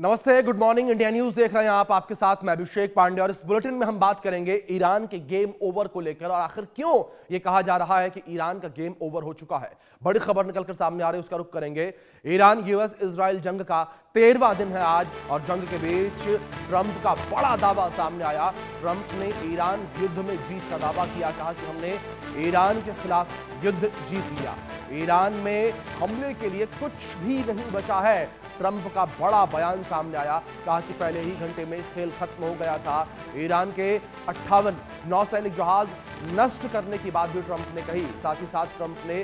नमस्ते, good morning. India news देख रहे हैं आप, आपके साथ मैं अभिषेक पांडे और इस बुलेटिन में हम बात करेंगे ईरान के गेम ओवर को लेकर और आखिर क्यों यह कहा जा रहा है कि ईरान का गेम ओवर हो चुका है। बड़ी खबर निकलकर सामने आ रही है, उसका रुख करेंगे। ईरान यूएस इजराइल जंग का 13वां दिन है आज और जंग के बीच ट्रंप का बड़ा दावा सामने आया। ट्रंप ने ईरान युद्ध में जीत का दावा किया, कहा कि हमने ईरान के खिलाफ युद्ध जीत लिया, ईरान में हमले के लिए कुछ भी नहीं बचा है। ट्रंप का बड़ा बयान सामने आया, कहा कि पहले ही घंटे में खेल खत्म हो गया था। ईरान के 58 नौसैनिक जहाज नष्ट करने की बात भी ट्रंप ने कही। साथ ही साथ ट्रंप ने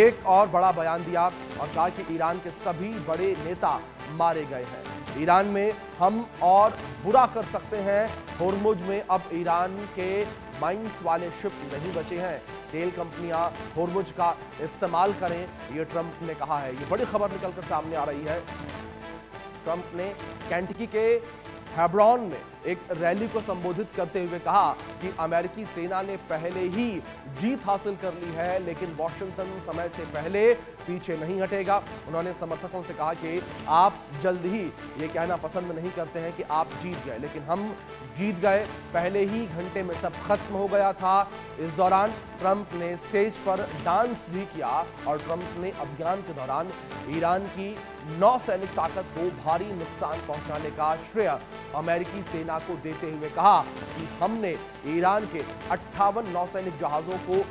एक और बड़ा बयान दिया और कहा कि ईरान के सभी बड़े नेता मारे गए हैं। ईरान में हम और बुरा कर सकते हैं। होर्मुज में अब ईरान के माइंस वाले शिप नहीं बचे हैं, तेल कंपनियां होर्मुज का इस्तेमाल करें, ये ट्रंप ने कहा है। ये बड़ी खबर निकलकर सामने आ रही है। ट्रंप ने केंटकी के हेब्रॉन में एक रैली को संबोधित करते हुए कहा कि अमेरिकी सेना ने पहले ही जीत हासिल कर ली है, लेकिन वॉशिंगटन समय से पहले पीछे नहीं हटेगा। उन्होंने समर्थकों से कहा कि आप जल्द ही ये कहना पसंद नहीं करते हैं कि आप जीत गए, लेकिन हम जीत गए, पहले ही घंटे में सब खत्म हो गया था। इस दौरान ट्रंप ने स्टेज पर डांस भी किया और ट्रंप ने अभियान के दौरान ईरान की नौसैनिक ताकत को भारी नुकसान पहुंचाने का श्रेय अमेरिकी सेना को देते हुए कहा कि हमने ईरान के 58 नौसैनिक जहाजों को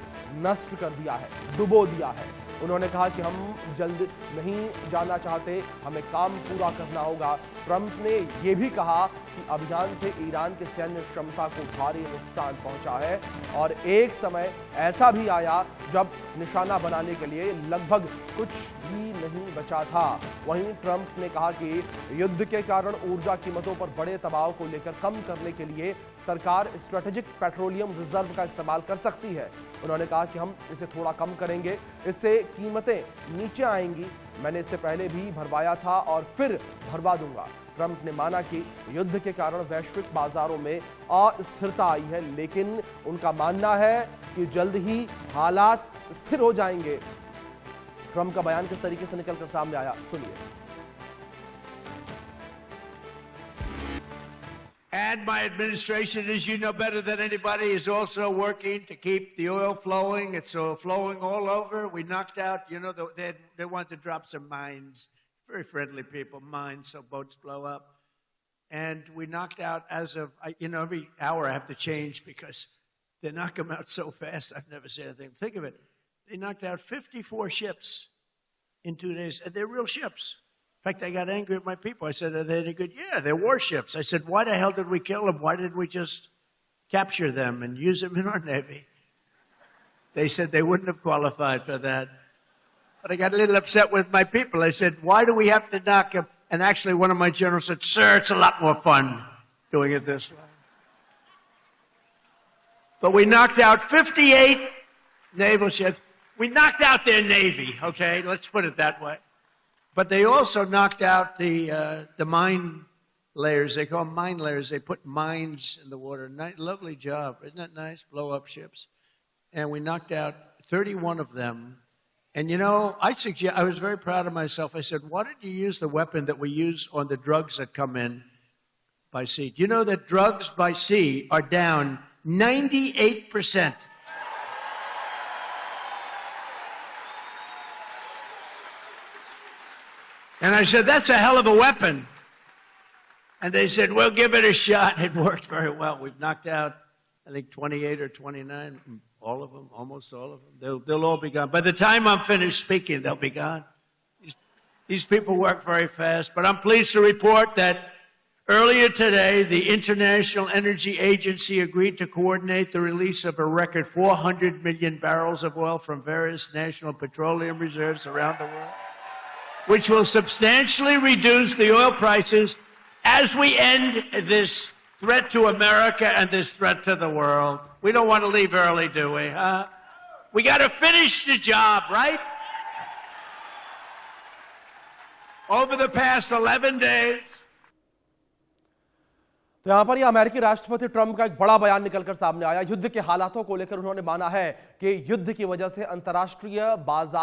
नष्ट कर दिया है, डुबो दिया है। उन्होंने कहा कि हम जल्द नहीं जाना चाहते, हमें काम पूरा करना होगा। ट्रंप ने यह भी कहा कि अभियान से ईरान के सैन्य क्षमता को भारी नुकसान पहुंचा है और एक समय ऐसा भी आया जब निशाना बनाने के लिए लगभग कुछ भी नहीं बचा था। वहीं ट्रंप ने कहा कि युद्ध के कारण ऊर्जा कीमतों पर बड़े दबाव को लेकर कम करने के लिए सरकार स्ट्रेटेजिक पेट्रोलियम रिजर्व का इस्तेमाल कर सकती है। उन्होंने कहा कि हम इसे थोड़ा कम करेंगे, इससे कीमतें नीचे आएंगी। मैंने इससे पहले भी भरवाया था और फिर भरवा दूंगा। ट्रंप ने माना कि युद्ध के कारण वैश्विक बाजारों में अस्थिरता आई है, लेकिन उनका मानना है कि जल्द ही हालात स्थिर हो जाएंगे। ट्रंप का बयान किस तरीके से निकलकर सामने आया, सुनिए। And my administration, as you know better than anybody, is also working to keep the oil flowing. It's flowing all over. We knocked out, they want to drop some mines. Very friendly people, mines, so boats blow up. And we knocked out as of, every hour I have to change because they knock them out so fast. I've never seen anything. Think of it. They knocked out 54 ships in 2 days, and they're real ships. In fact, I got angry at my people. I said, are they any good? Yeah, they're warships. I said, why the hell did we kill them? Why didn't we just capture them and use them in our Navy? They said they wouldn't have qualified for that. But I got a little upset with my people. I said, why do we have to knock them? And actually, one of my generals said, sir, it's a lot more fun doing it this way. But we knocked out 58 naval ships. We knocked out their Navy, okay? Let's put it that way. But they also knocked out the mine layers. They call them mine layers. They put mines in the water. Lovely job. Isn't that nice? Blow up ships. And we knocked out 31 of them. And, I was very proud of myself. I said, why did you use the weapon that we use on the drugs that come in by sea? Do you know that drugs by sea are down 98%? And I said, that's a hell of a weapon. And they said, well, give it a shot. It worked very well. We've knocked out, I think, 28 or 29, all of them, almost all of them. They'll all be gone. By the time I'm finished speaking, they'll be gone. These people work very fast. But I'm pleased to report that earlier today, the International Energy Agency agreed to coordinate the release of a record 400 million barrels of oil from various national petroleum reserves around the world, which will substantially reduce the oil prices as we end this threat to America and this threat to the world. We don't want to leave early, do we? We got to finish the job, right? Over the past 11 days, तो यहां पर यह अमेरिकी राष्ट्रपति Trump का एक बड़ा बयान निकलकर सामने आया। युद्ध के हालातों को लेकर उन्होंने माना है कि युद्ध की वजह से अंतर्राष्ट्रीय बाजार